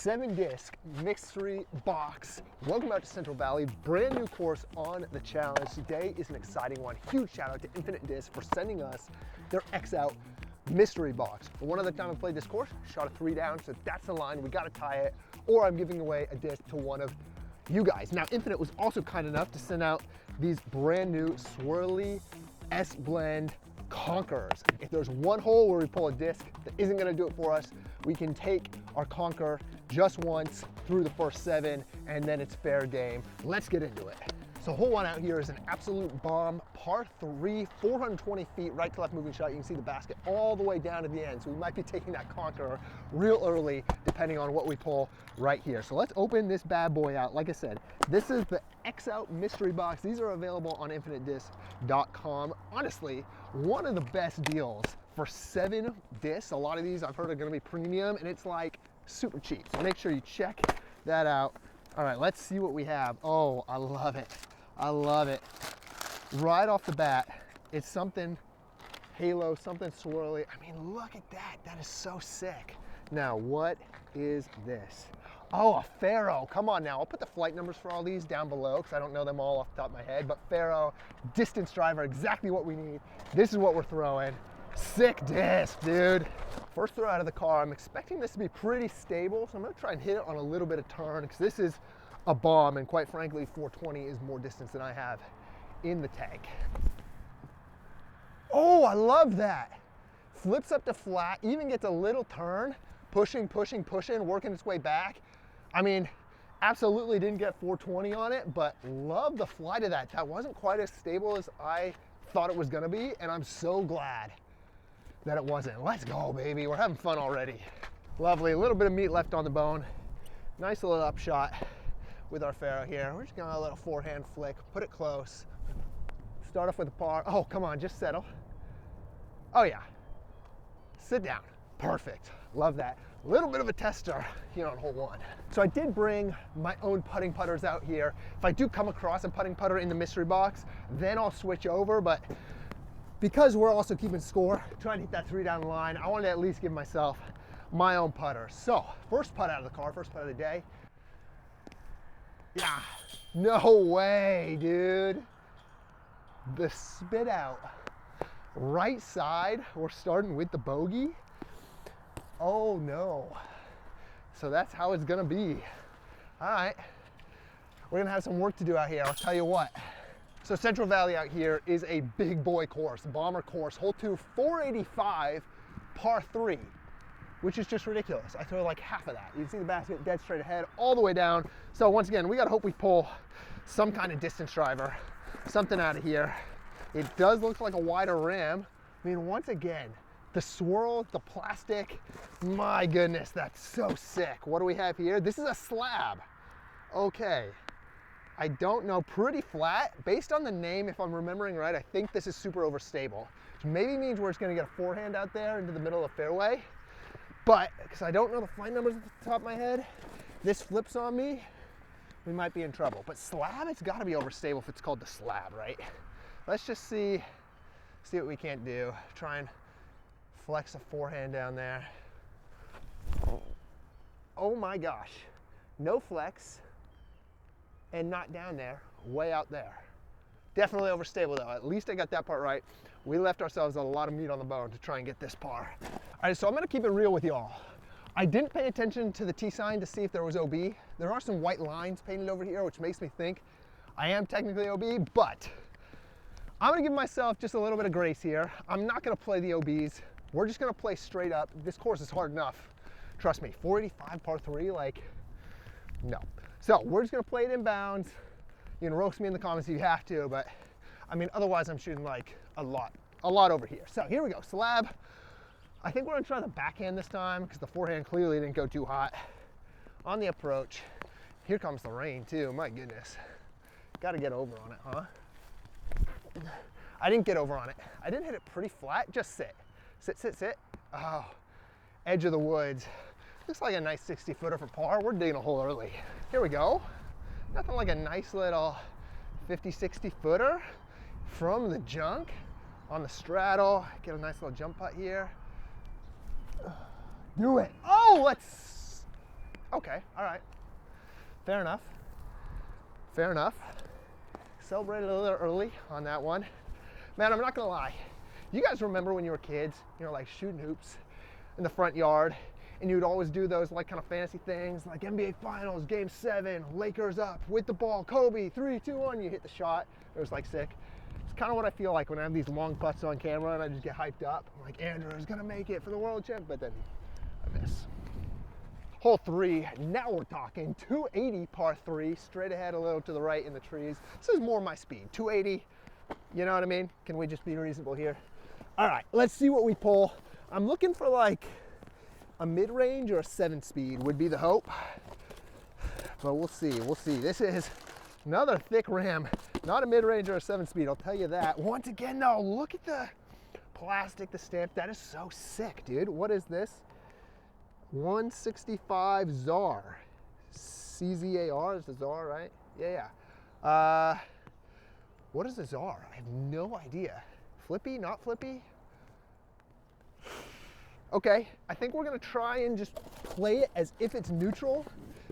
7-disc mystery box. Welcome out to Central Valley, brand new course on the challenge. Today is an exciting one. Huge shout out to Infinite Disc for sending us their X Out mystery box. For one other time I played this course, shot a 3 down, so that's the line, we gotta tie it, or I'm giving away a disc to one of you guys. Now, Infinite was also kind enough to send out these brand new swirly S-Blend Conquerors. If there's one hole where we pull a disc that isn't gonna do it for us, we can take our Conquer just once through the first 7, and then it's fair game. Let's get into it. So hole 1 out here is an absolute bomb, par 3, 420 feet, right to left moving shot. You can see the basket all the way down to the end. So we might be taking that Conqueror real early, depending on what we pull right here. So let's open this bad boy out. Like I said, this is the X Out mystery box. These are available on infinitedisc.com. Honestly, one of the best deals for 7 discs. A lot of these I've heard are gonna be premium, and it's like super cheap. So make sure you check that out. All right, let's see what we have. Oh, I love it. I love it. Right off the bat, it's something halo, something swirly. I mean, look at that. That is so sick. Now, what is this? Oh, a Pharaoh. Come on now. I'll put the flight numbers for all these down below because I don't know them all off the top of my head. But Pharaoh, distance driver, exactly what we need. This is what we're throwing. Sick disc, dude. First throw out of the car, I'm expecting this to be pretty stable, so I'm gonna try and hit it on a little bit of turn because this is a bomb, and quite frankly, 420 is more distance than I have in the tank. Oh, I love that. Flips up to flat, even gets a little turn, pushing, working its way back. I mean, absolutely didn't get 420 on it, but love the flight of that. That wasn't quite as stable as I thought it was gonna be, and I'm so glad that it wasn't. Let's go, baby. We're having fun already. Lovely, a little bit of meat left on the bone. Nice little upshot with our Pharaoh here. We're just gonna let a forehand flick, put it close. Start off with a par. Oh, come on, just settle. Oh yeah, sit down. Perfect, love that. A little bit of a tester here on hole 1. So I did bring my own putting putters out here. If I do come across a putting putter in the mystery box, then I'll switch over, but because we're also keeping score, trying to hit that 3 down line, I wanted to at least give myself my own putter. So, first putt out of the car, first putt of the day. Yeah, no way, dude. The spit out, right side, we're starting with the bogey. Oh no. So that's how it's gonna be. All right, we're gonna have some work to do out here, I'll tell you what. So Central Valley out here is a big boy course, bomber course. Hole 2, 485, par 3, which is just ridiculous. I throw like half of that. You can see the basket dead straight ahead, all the way down. So once again, we gotta hope we pull some kind of distance driver, something out of here. It does look like a wider rim. I mean, once again, the swirl, the plastic, my goodness, that's so sick. What do we have here? This is a slab. Okay. I don't know, pretty flat. Based on the name, if I'm remembering right, I think this is super overstable, which maybe means we're just gonna get a forehand out there into the middle of the fairway. But, because I don't know the flight numbers at the top of my head, this flips on me, we might be in trouble. But slab, it's gotta be overstable if it's called the slab, right? Let's just see what we can't do. Try and flex a forehand down there. Oh my gosh, no flex. And not down there, way out there. Definitely overstable though. At least I got that part right. We left ourselves a lot of meat on the bone to try and get this par. All right, so I'm gonna keep it real with y'all. I didn't pay attention to the T sign to see if there was OB. There are some white lines painted over here, which makes me think I am technically OB, but I'm gonna give myself just a little bit of grace here. I'm not gonna play the OBs. We're just gonna play straight up. This course is hard enough. Trust me, 485 par 3, like, no. So we're just gonna play it inbounds. You can roast me in the comments if you have to, but I mean, otherwise I'm shooting like a lot over here. So here we go, slab. I think we're gonna try the backhand this time because the forehand clearly didn't go too hot. On the approach, here comes the rain too, my goodness. Gotta get over on it, huh? I didn't get over on it. I didn't hit it pretty flat, just sit. Sit. Oh, edge of the woods. Looks like a nice 60-footer for par. We're digging a hole early. Here we go. Nothing like a nice little 50, 60-footer from the junk on the straddle. Get a nice little jump putt here. Do it. Oh, let's Okay, all right. Fair enough. Fair enough. Celebrated a little early on that one. Man, I'm not gonna lie. You guys remember when you were kids, you know, like shooting hoops in the front yard, and you would always do those like kind of fantasy things like NBA Finals, Game 7, Lakers up with the ball, Kobe, 3, 2, 1, you hit the shot. It was like sick. It's kind of what I feel like when I have these long putts on camera and I just get hyped up. I'm like, Andrew's gonna make it for the world champ, but then I miss. Hole 3, now we're talking 280 par 3, straight ahead a little to the right in the trees. This is more my speed, 280, you know what I mean? Can we just be reasonable here? All right, let's see what we pull. I'm looking for like a mid-range or a 7-speed would be the hope, but we'll see, we'll see. This is another thick ram, not a mid-range or a 7-speed, I'll tell you that. Once again though, look at the plastic, the stamp, that is so sick, dude. What is this? 165 ZAR. CZAR is the ZAR, right? Yeah. What is the ZAR? I have no idea. Flippy, not flippy? Okay, I think we're gonna try and just play it as if it's neutral.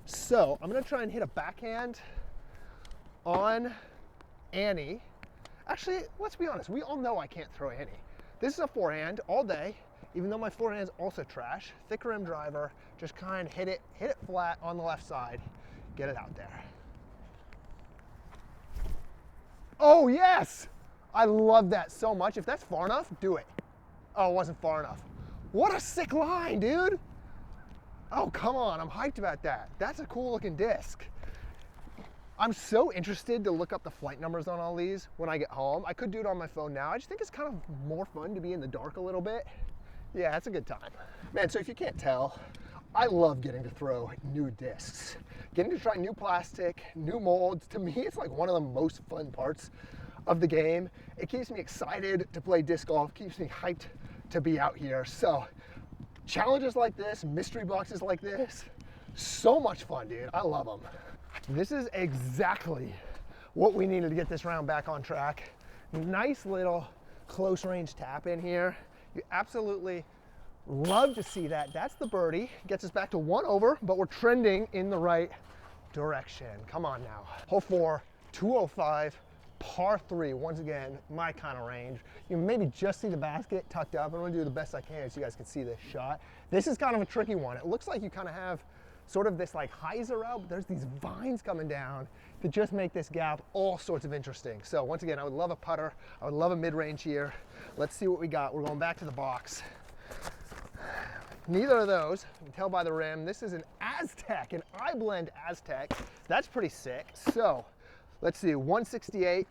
So I'm gonna try and hit a backhand on Annie. Actually, let's be honest, we all know I can't throw Annie. This is a forehand all day. Even though my forehand is also trash, thick rim driver, just kind of hit it flat on the left side, get it out there. Oh yes! I love that so much. If that's far enough, do it. Oh, it wasn't far enough. What a sick line, dude. Oh, come on, I'm hyped about that. That's a cool looking disc. I'm so interested to look up the flight numbers on all these when I get home. I could do it on my phone now. I just think it's kind of more fun to be in the dark a little bit. Yeah, it's a good time. Man, so if you can't tell, I love getting to throw new discs. Getting to try new plastic, new molds, to me, it's like one of the most fun parts of the game. It keeps me excited to play disc golf, keeps me hyped to be out here. So challenges like this, mystery boxes like this, so much fun, dude. I love them. This is exactly what we needed to get this round back on track. Nice little close range tap in here. You absolutely love to see that. That's the birdie. Gets us back to 1 over, but we're trending in the right direction. Come on now. Hole 4, 205, par 3. Once again, my kind of range. You maybe just see the basket tucked up. I'm gonna do the best I can so you guys can see this shot. This is kind of a tricky one. It looks like you kind of have sort of this like hyzer route, but there's these vines coming down that just make this gap all sorts of interesting. So once again, I would love a putter. I would love a mid-range here. Let's see what we got. We're going back to the box. Neither of those, you can tell by the rim. This is an Aztec, an I-blend Aztec. That's pretty sick. So let's see, 168.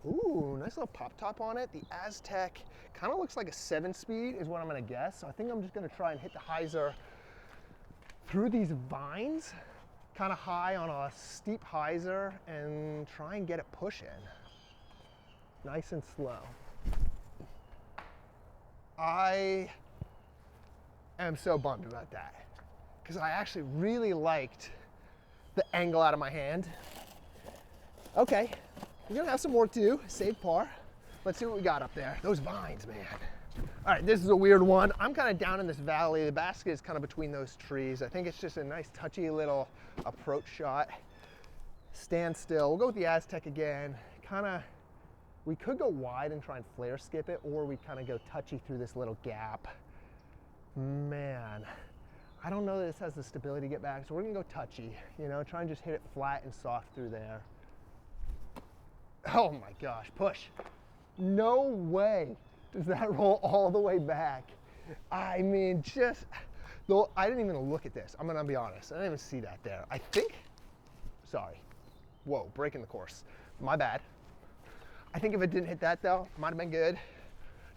Ooh, nice little pop top on it. The Aztec kind of looks like a 7-speed is what I'm gonna guess. So I think I'm just gonna try and hit the hyzer through these vines, kind of high on a steep hyzer, and try and get it pushing. Nice and slow. I am so bummed about that because I actually really liked the angle out of my hand. Okay, we're gonna have some more too, save par. Let's see what we got up there. Those vines, man. All right, this is a weird one. I'm kind of down in this valley. The basket is kind of between those trees. I think it's just a nice touchy little approach shot. Stand still. We'll go with the Aztec again. Kind of, we could go wide and try and flare skip it, or we kind of go touchy through this little gap. Man, I don't know that this has the stability to get back, so we're gonna go touchy. You know, try and just hit it flat and soft through there. Oh my gosh, push. No way does that roll all the way back. I mean, just, though I didn't even look at this. I'm gonna be honest, I didn't even see that there. I think, sorry. Whoa, breaking the course. My bad. I think if it didn't hit that though, might have been good.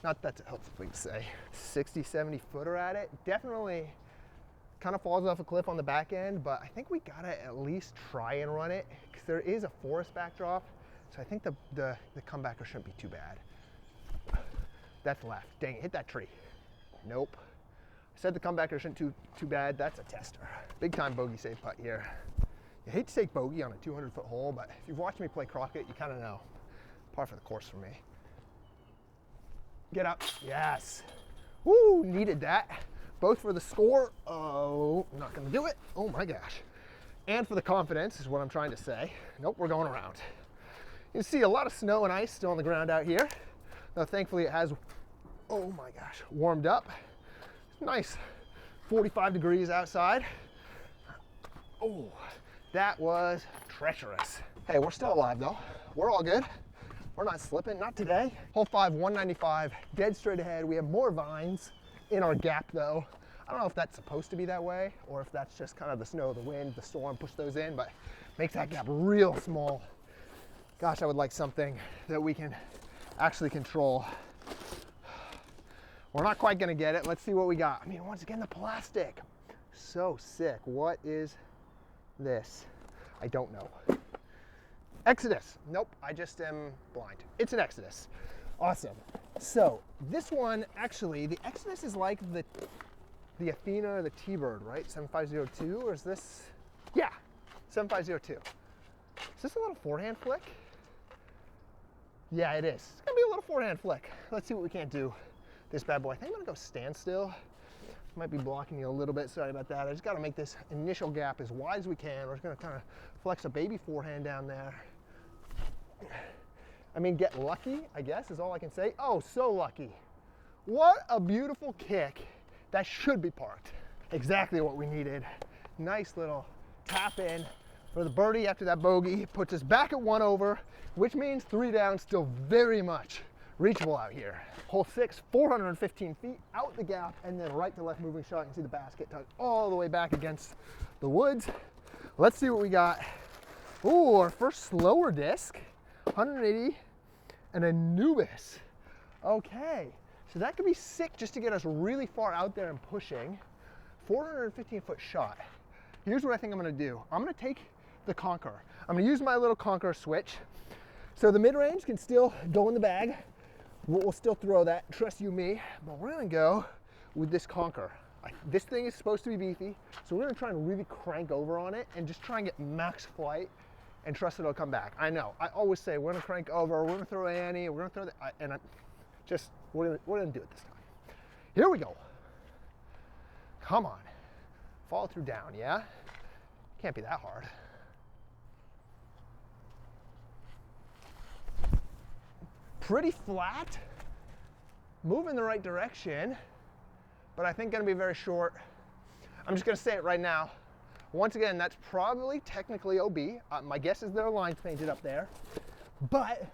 Not that that's a helpful thing to say. 60, 70 footer at it. Definitely kind of falls off a cliff on the back end, but I think we gotta at least try and run it because there is a forest backdrop. So I think the comebacker shouldn't be too bad. That's left. Dang it, hit that tree. Nope. I said the comebacker shouldn't too bad. That's a tester. Big time bogey save putt here. You hate to take bogey on a 200-foot hole, but if you've watched me play Crockett, you kind of know. Par for the course for me. Get up. Yes. Woo, needed that. both for the score. Oh, I'm not gonna do it. Oh my gosh. And for the confidence is what I'm trying to say. Nope, we're going around. You can see a lot of snow and ice still on the ground out here. Though thankfully it has, oh my gosh, warmed up. Nice 45 degrees outside. Oh, that was treacherous. Hey, we're still alive though. We're all good. We're not slipping, not today. Hole 5, 195, dead straight ahead. We have more vines in our gap though. I don't know if that's supposed to be that way or if that's just kind of the snow, the wind, the storm pushed those in, but makes that gap real small. Gosh, I would like something that we can actually control. We're not quite gonna get it. Let's see what we got. I mean, once again, the plastic. So sick. What is this? I don't know. Exodus. Nope, I just am blind. It's an Exodus. Awesome. So this one, actually, the Exodus is like the Athena or the T-Bird, right? 7502, or is this? Yeah, 7502. Is this a little forehand flick? Yeah, it is. It's gonna be a little forehand flick. Let's see what we can't do. This bad boy. I think I'm gonna go standstill. Might be blocking you a little bit, sorry about that. I just gotta make this initial gap as wide as we can. We're just gonna kind of flex a baby forehand down there. I mean, get lucky, I guess, is all I can say. Oh, so lucky. What a beautiful kick. That should be parked. Exactly what we needed. Nice little tap in for the birdie after that bogey. Puts us back at 1 over, which means 3 down, still very much reachable out here. Hole 6, 415 feet out the gap, and then right to left moving shot. You can see the basket tucked all the way back against the woods. Let's see what we got. Ooh, our first slower disc, 180, and Anubis. Okay, so that could be sick just to get us really far out there and pushing. 415-foot shot. Here's what I think I'm gonna do. I'm gonna take the Conqueror. I'm gonna use my little Conqueror switch. So the mid-range can still go in the bag. We'll still throw that, trust you me, but we're gonna go with this Conqueror. This thing is supposed to be beefy, so we're gonna try and really crank over on it and just try and get max flight and trust it'll come back. I know, I always say we're gonna crank over, we're gonna throw Annie, we're gonna throw the, and we're gonna do it this time. Here we go. Come on, follow through down, yeah? Can't be that hard. Pretty flat, move in the right direction, but I think gonna be very short. I'm just gonna say it right now. Once again, that's probably technically OB. My guess is there are lines painted up there, but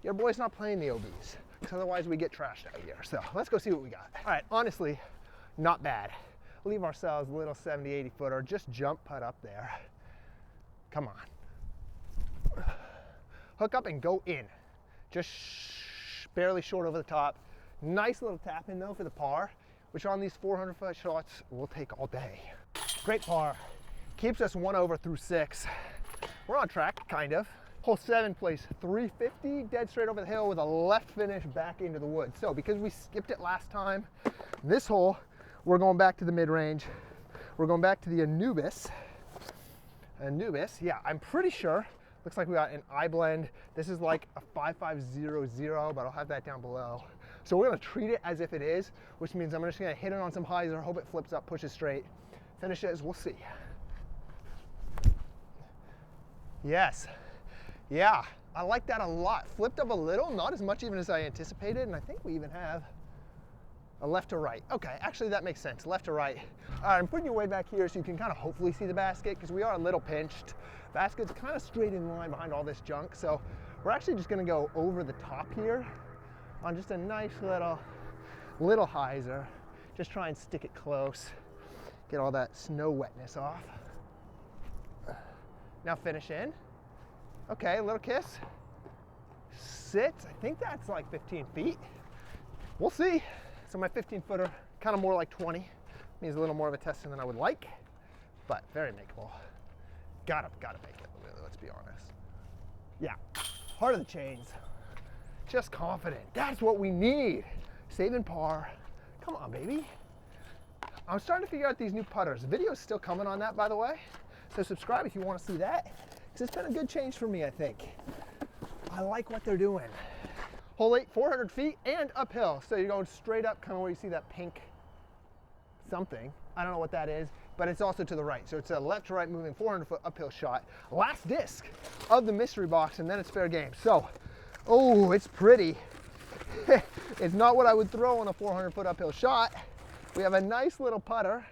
your boy's not playing the OBs, because otherwise we get trashed out here. So let's go see what we got. All right, honestly, not bad. Leave ourselves a little 70, 80 footer, just jump putt up there. Come on. Hook up and go in. Just barely short over the top. Nice little tap in though for the par, which on these 400-foot shots will take all day. Great par. Keeps us 1 over through 6. We're on track, kind of. Hole 7 plays 350, dead straight over the hill with a left finish back into the woods. So because we skipped it last time, this hole, we're going back to the mid-range. We're going back to the Anubis. Anubis, yeah, I'm pretty sure. Looks like we got an I blend. This is like a 5500, but I'll have that down below. So we're gonna treat it as if it is, which means I'm just gonna hit it on some hyzer, hope it flips up, pushes straight. Finishes, we'll see. Yes, yeah, I like that a lot. Flipped up a little, not as much even as I anticipated, and I think we even have a left to right. Okay, actually that makes sense, left to right. All right, I'm putting you way back here so you can kind of hopefully see the basket, because we are a little pinched. Basket's kind of straight in line behind all this junk, so we're actually just gonna go over the top here on just a nice little hyzer. Just try and stick it close, get all that snow wetness off. Now finish in. Okay, a little kiss. Sits, I think that's like 15 feet. We'll see. So my 15-footer, kind of more like 20. Means a little more of a testing than I would like, but very makeable. Gotta make it, really, let's be honest. Yeah, heart of the chains. Just confident, that's what we need. Saving par, come on, baby. I'm starting to figure out these new putters. The video's still coming on that, by the way. So subscribe if you want to see that, because it's been a good change for me, I think. I like what they're doing. Hole 8, 400 feet and uphill. So you're going straight up, kind of where you see that pink something. I don't know what that is, but it's also to the right. So it's a left to right moving 400-foot uphill shot. Last disc of the mystery box, and then it's fair game. So, oh, it's pretty. It's not what I would throw on a 400-foot uphill shot. We have a nice little putter.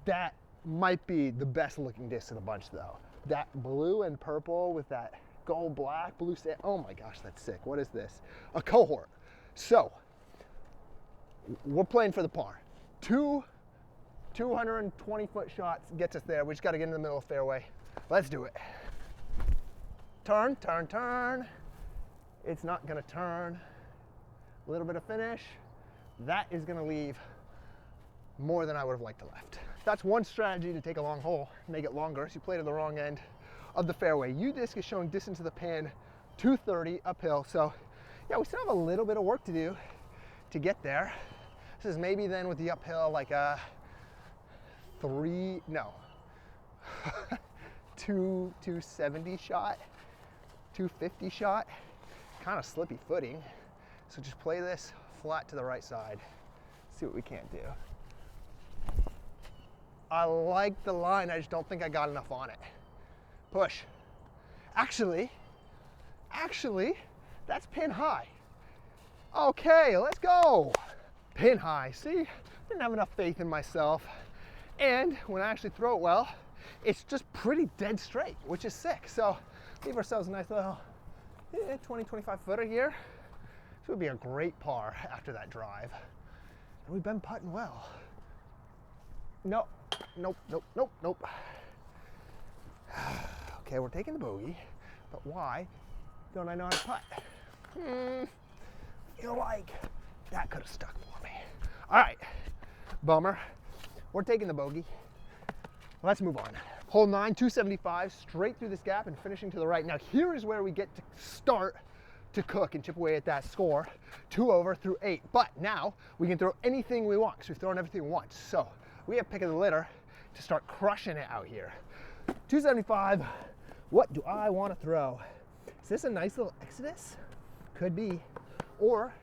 That might be the best looking disc of the bunch though. That blue and purple with that gold black, blue sand. Oh my gosh, that's sick. What is this? A cohort. So, we're playing for the par. 220-foot shots gets us there. We just got to get in the middle of the fairway. Let's do it. Turn, turn, turn. It's not going to turn. A little bit of finish. That is going to leave more than I would have liked to left. That's one strategy to take a long hole, make it longer. So you play to the wrong end of the fairway. U-disc is showing distance to the pin, 230 uphill. So yeah, we still have a little bit of work to do to get there. This is maybe then with the uphill like a 270 shot, 250 shot, kind of slippy footing. So just play this flat to the right side. See what we can't do. I like the line, I just don't think I got enough on it. Push. Actually, that's pin high. Okay, let's go. Pin high, see? Didn't have enough faith in myself. And when I actually throw it well, it's just pretty dead straight, which is sick. So leave ourselves a nice little 20, 25 footer here. This would be a great par after that drive. And we've been putting well. Nope, nope, nope, nope, nope. Okay, we're taking the bogey, but why don't I know how to putt? Feel like that could have stuck for me. All right, bummer. We're taking the bogey. Let's move on. Hole 9, 275, straight through this gap and finishing to the right. Now here is where we get to start to cook and chip away at that score. 2 over through 8. But now we can throw anything we want because we've thrown everything once. So we have pick of the litter to start crushing it out here. 275, what do I want to throw? Is this a nice little Exodus? Could be. Or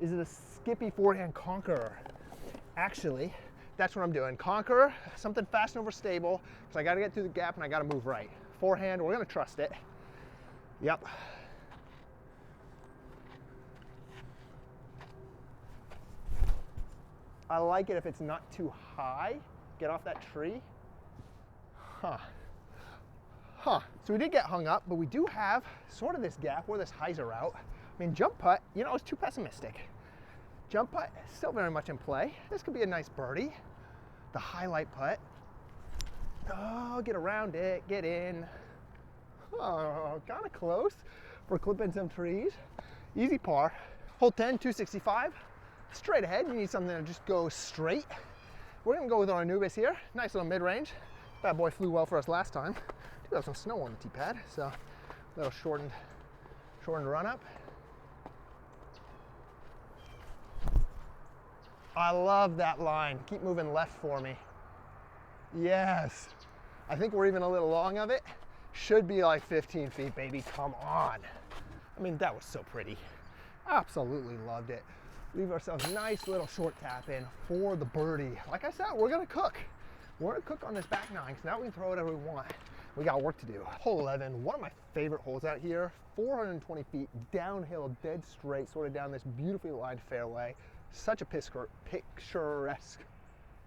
is it a skippy forehand Conqueror? Actually, that's what I'm doing. Conqueror, something fast and overstable, because I got to get through the gap and I got to move right. Forehand, we're going to trust it. Yep. I like it if it's not too high. Get off that tree. So we did get hung up, but we do have sort of this gap where this hyzer out. I mean, jump putt, you know, I was too pessimistic. Jump putt, still very much in play. This could be a nice birdie. The highlight putt. Oh, get around it, get in. Oh, kind of close for clipping some trees. Easy par. Hole 10, 265. Straight ahead, you need something to just go straight. We're gonna go with our Anubis here. Nice little mid-range. That boy flew well for us last time. Do have some snow on the tee pad, so a little shortened run up. I love that line. Keep moving left for me. Yes. I think we're even a little long of it. Should be like 15 feet, baby. Come on. I mean, that was so pretty. Absolutely loved it. Leave ourselves a nice little short tap in for the birdie. Like I said, we're gonna cook. We're gonna cook on this back nine, because now we can throw whatever we want. We got work to do. Hole 11, one of my favorite holes out here. 420 feet downhill, dead straight, sort of down this beautifully lined fairway. Such a picturesque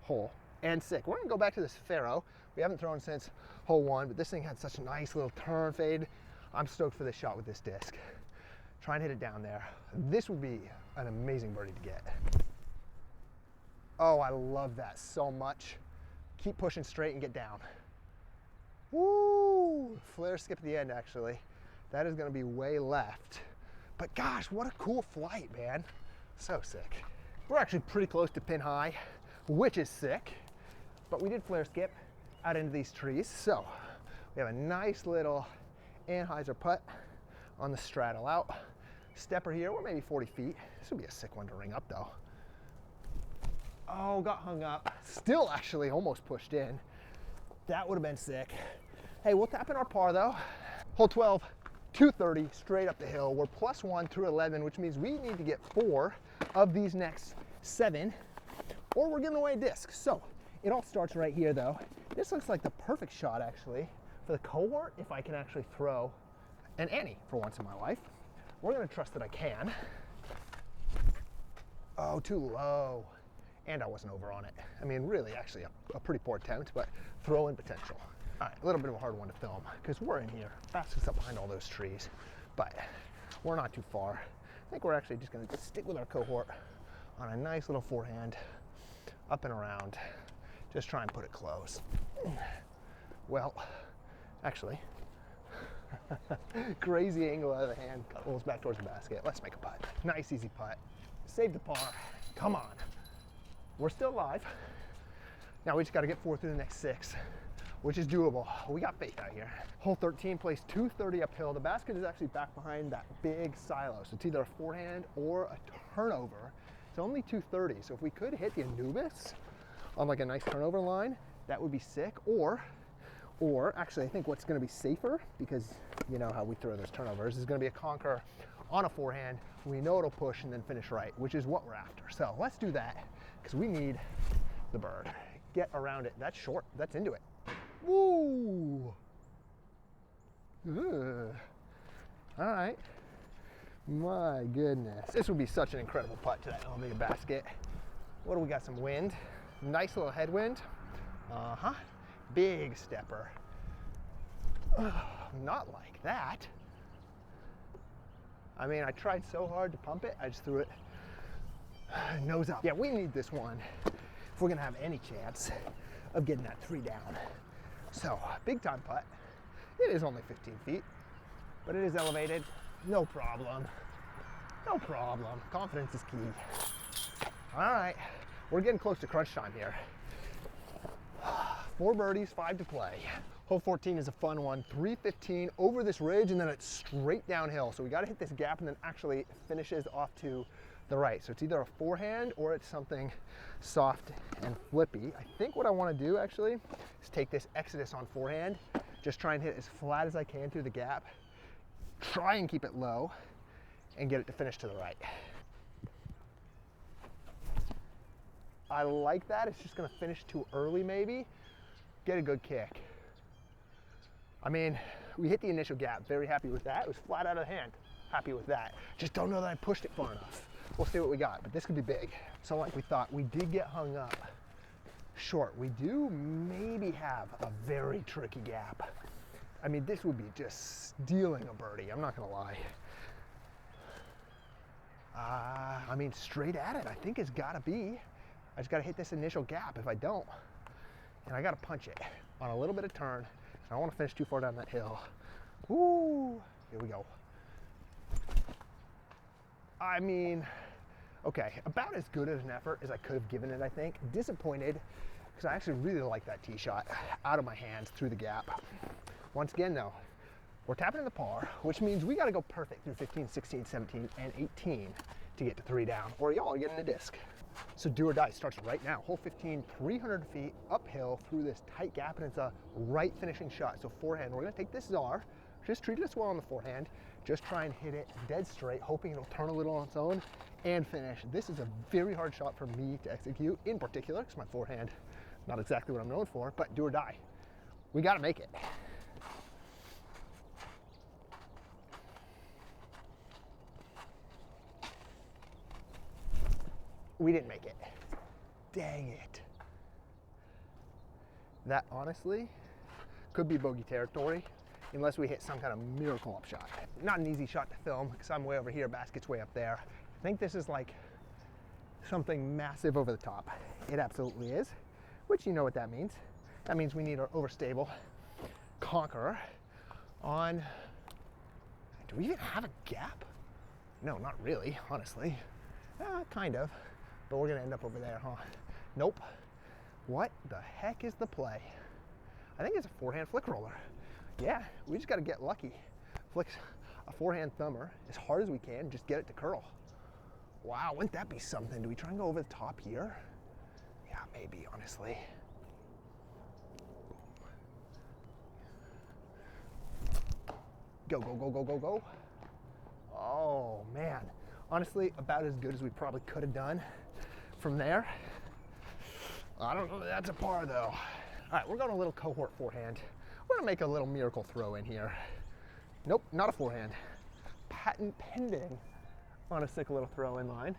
hole and sick. We're gonna go back to this Faro. We haven't thrown since hole 1, but this thing had such a nice little turn fade. I'm stoked for this shot with this disc. Try and hit it down there. This would be an amazing birdie to get. Oh, I love that so much. Keep pushing straight and get down. Woo! Flare skip at the end, actually. That is gonna be way left. But gosh, what a cool flight, man. So sick. We're actually pretty close to pin high, which is sick. But we did flare skip out into these trees. So we have a nice little Anheuser putt on the straddle out. Stepper here, we're maybe 40 feet. This would be a sick one to ring up though. Oh, got hung up. Still actually almost pushed in. That would have been sick. Hey, we'll tap in our par though. Hole 12, 230, straight up the hill. We're +1 through 11, which means we need to get 4 of these next 7 or we're giving away a disc. So it all starts right here though. This looks like the perfect shot actually for the cohort if I can actually throw an Annie for once in my life. We're gonna trust that I can. Oh, too low. And I wasn't over on it. I mean, really actually a pretty poor attempt, but throw in potential. All right, a little bit of a hard one to film because we're in here. Basket's up behind all those trees, but we're not too far. I think we're actually just gonna stick with our cohort on a nice little forehand, up and around. Just try and put it close. Well, actually, crazy angle out of the hand, rolls back towards the basket. Let's make a putt. Nice, easy putt. Save the par. Come on. We're still alive. Now we just got to get 4 through the next 6, which is doable. We got faith out here. Hole 13 plays 230 uphill. The basket is actually back behind that big silo. So it's either a forehand or a turnover. It's only 230. So if we could hit the Anubis on like a nice turnover line, that would be sick. Or actually I think what's going to be safer, because you know how we throw those turnovers, is going to be a conquer on a forehand. We know it'll push and then finish right, which is what we're after. So let's do that because we need the bird. Get around it. That's short. That's into it. Woo! Ugh. All right. My goodness. This would be such an incredible putt to that Omega basket. What do we got? Some wind. Nice little headwind. Uh-huh. Big stepper. Not like that. I mean, I tried so hard to pump it, I just threw it nose up. Yeah, we need this one if we're gonna have any chance of getting that 3 down. So, big time putt. It is only 15 feet, but it is elevated. No problem. No problem. Confidence is key. All right, we're getting close to crunch time here. 4 birdies, 5 to play. Hole 14 is a fun one. 315 over this ridge, and then it's straight downhill. So we got to hit this gap and then actually finishes off to the right. So it's either a forehand or it's something soft and flippy. I think what I want to do actually is take this Exodus on forehand, just try and hit as flat as I can through the gap, try and keep it low, and get it to finish to the right. I like that. It's just going to finish too early maybe. Get a good kick. I mean, we hit the initial gap, very happy with that. It was flat out of the hand, happy with that. Just don't know that I pushed it far enough. We'll see what we got, but this could be big. So like we thought, we did get hung up short. We do maybe have a very tricky gap. I mean, this would be just stealing a birdie, I'm not gonna lie. I mean, straight at it, I think it's gotta be. I just gotta hit this initial gap. If I don't, and I gotta punch it on a little bit of turn. I don't want to finish too far down that hill. Woo! Here we go. I mean, okay, about as good as an effort as I could have given it, I think. Disappointed, because I actually really like that tee shot out of my hands through the gap. Once again, though, we're tapping in the par, which means we got to go perfect through 15, 16, 17, and 18 to get to 3 down, or y'all are getting a disc. So do or die starts right now. Hole 15, 300 feet uphill through this tight gap, and it's a right finishing shot. So forehand, we're gonna take this czar, just treat it as well on the forehand, just try and hit it dead straight, hoping it'll turn a little on its own and finish. This is a very hard shot for me to execute, in particular, because my forehand, not exactly what I'm known for, but do or die. We gotta make it. We didn't make it. Dang it. That honestly could be bogey territory unless we hit some kind of miracle up shot. Not an easy shot to film because I'm way over here, basket's way up there. I think this is like something massive over the top. It absolutely is, which you know what that means. That means we need our overstable conqueror on, do we even have a gap? No, not really, honestly. Kind of. But we're gonna end up over there, huh? Nope. What the heck is the play? I think it's a forehand flick roller. Yeah, we just gotta get lucky. Flick a forehand thumber as hard as we can, just get it to curl. Wow, wouldn't that be something? Do we try and go over the top here? Yeah, maybe, honestly. Go, go, go, go, go, go. Oh, man. Honestly, about as good as we probably could have done from there. I don't know if that's a par though. All right, we're going a little cohort forehand. We're gonna make a little miracle throw in here. Nope, not a forehand. Patent pending on a sick little throw in line.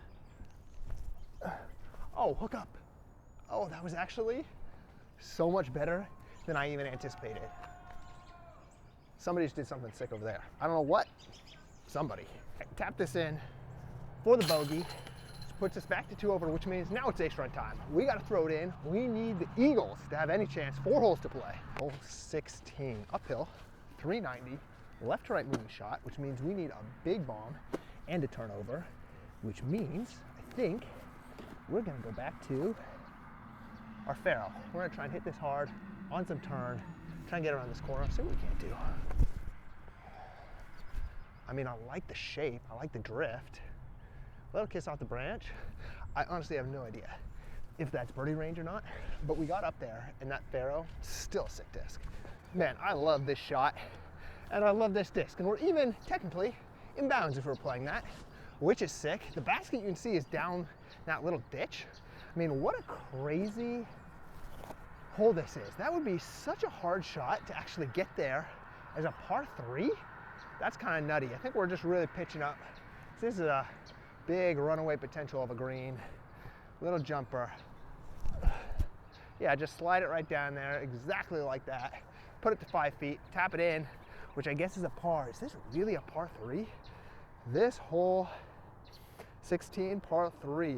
Oh, hook up. Oh, that was actually so much better than I even anticipated. Somebody just did something sick over there. I don't know what, somebody. Tap this in for the bogey, which puts us back to 2 over, which means now it's ace run time. We got to throw it in. We need the Eagles to have any chance. 4 holes to play. Hole 16, uphill, 390, left to right moving shot, which means we need a big bomb and a turnover, which means I think we're going to go back to our Faro. We're going to try and hit this hard on some turn, try and get around this corner, see what we can't do. I mean, I like the shape, I like the drift. Little kiss off the branch. I honestly have no idea if that's birdie range or not, but we got up there and that Faro, still a sick disc. Man, I love this shot and I love this disc, and we're even technically in bounds if we're playing that, which is sick. The basket you can see is down that little ditch. I mean, what a crazy hole this is. That would be such a hard shot to actually get there as a par 3. That's kind of nutty. I think we're just really pitching up. This is a big runaway potential of a green. Little jumper. Yeah, just slide it right down there, exactly like that. Put it to 5 feet, tap it in, which I guess is a par. Is this really a par 3? This hole 16, par 3.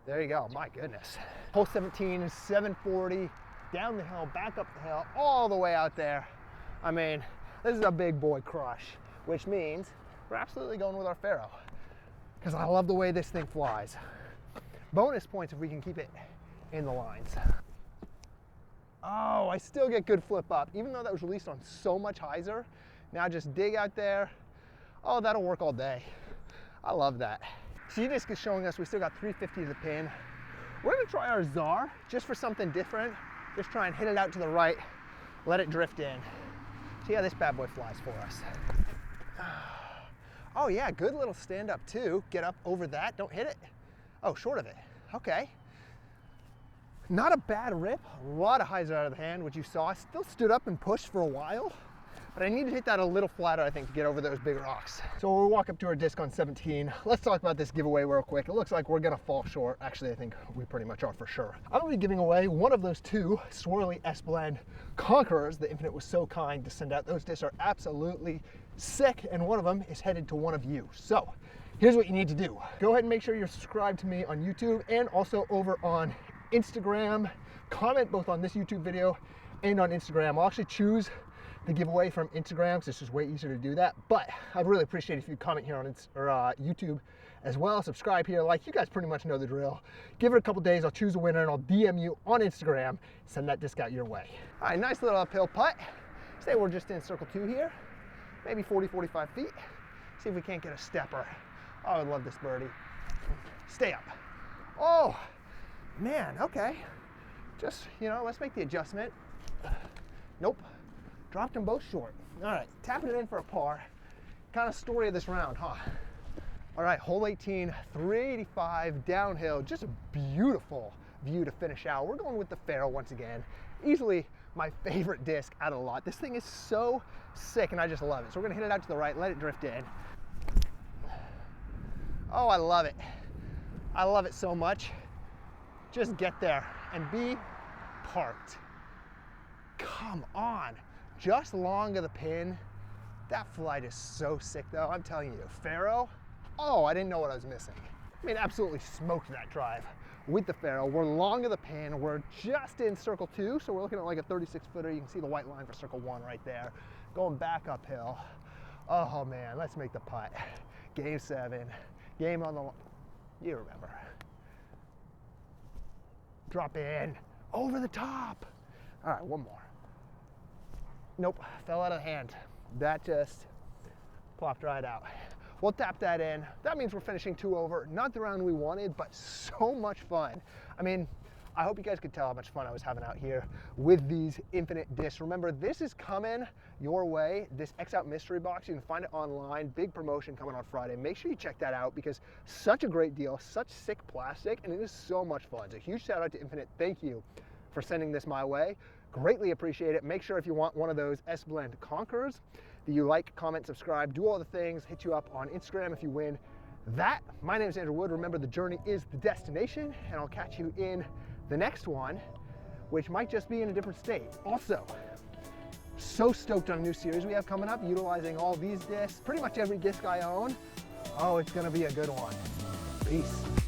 There you go, my goodness. Hole 17 is 740, down the hill, back up the hill, all the way out there. I mean, this is a big boy crush, which means we're absolutely going with our Faro, because I love the way this thing flies. Bonus points if we can keep it in the lines. Oh, I still get good flip up, even though that was released on so much hyzer. Now just dig out there. Oh, that'll work all day. I love that. C-Disc is showing us we still got 350 to the pin. We're gonna try our Czar just for something different. Just try and hit it out to the right, let it drift in. See how this bad boy flies for us. Oh yeah, good little stand up too. Get up over that, don't hit it. Oh, short of it, okay. Not a bad rip, a lot of hyzer out of the hand, which you saw. I still stood up and pushed for a while, but I need to hit that a little flatter, I think, to get over those big rocks. So we'll walk up to our disc on 17. Let's talk about this giveaway real quick. It looks like we're gonna fall short. Actually, I think we pretty much are for sure. I'm gonna be giving away one of those 2 Swirly S-Blend Conquerors. The Infinite was so kind to send out. Those discs are absolutely sick, and one of them is headed to one of you. So here's what you need to do. Go ahead and make sure you're subscribed to me on YouTube and also over on Instagram. Comment both on this YouTube video and on Instagram. I'll actually choose the giveaway from Instagram because it's just way easier to do that, but I'd really appreciate it if you comment here on YouTube as well. Subscribe here, like, you guys pretty much know the drill. Give it a couple days, I'll choose a winner and I'll DM you on Instagram, send that disc out your way. All right, nice little uphill putt. Say we're just in circle 2 here, maybe 40, 45 feet. See if we can't get a stepper. Oh, I love this birdie. Stay up. Oh, man, okay. Just, you know, let's make the adjustment. Nope. Dropped them both short. All right, tapping it in for a par. Kind of story of this round, huh? All right, hole 18, 385 downhill. Just a beautiful view to finish out. We're going with the Faro once again. Easily my favorite disc out of the lot. This thing is so sick and I just love it. So we're gonna hit it out to the right, let it drift in. Oh, I love it. I love it so much. Just get there and be parked. Come on. Just long of the pin. That flight is so sick though, I'm telling you. Faro, oh, I didn't know what I was missing. I mean, absolutely smoked that drive with the Faro. We're long of the pin, we're just in circle 2, so we're looking at like a 36 footer. You can see the white line for circle 1 right there. Going back uphill. Oh man, let's make the putt. Game 7, game on the, you remember. Drop in, over the top. All right, one more. Nope, fell out of the hand. That just plopped right out. We'll tap that in. That means we're finishing 2 over. Not the round we wanted, but so much fun. I mean, I hope you guys could tell how much fun I was having out here with these infinite discs. Remember, this is coming your way, this X Out mystery box. You can find it online. Big promotion coming on Friday. Make sure you check that out because such a great deal, such sick plastic, and it is so much fun. So huge shout out to Infinite. Thank you for sending this my way. Greatly appreciate it. Make sure if you want one of those S-Blend Conquerors that you like, comment, subscribe, do all the things, hit you up on Instagram if you win that. My name is Andrew Wood. Remember, the journey is the destination, and I'll catch you in the next one, which might just be in a different state. Also, so stoked on a new series we have coming up, utilizing all these discs, pretty much every disc I own. Oh, it's gonna be a good one. Peace.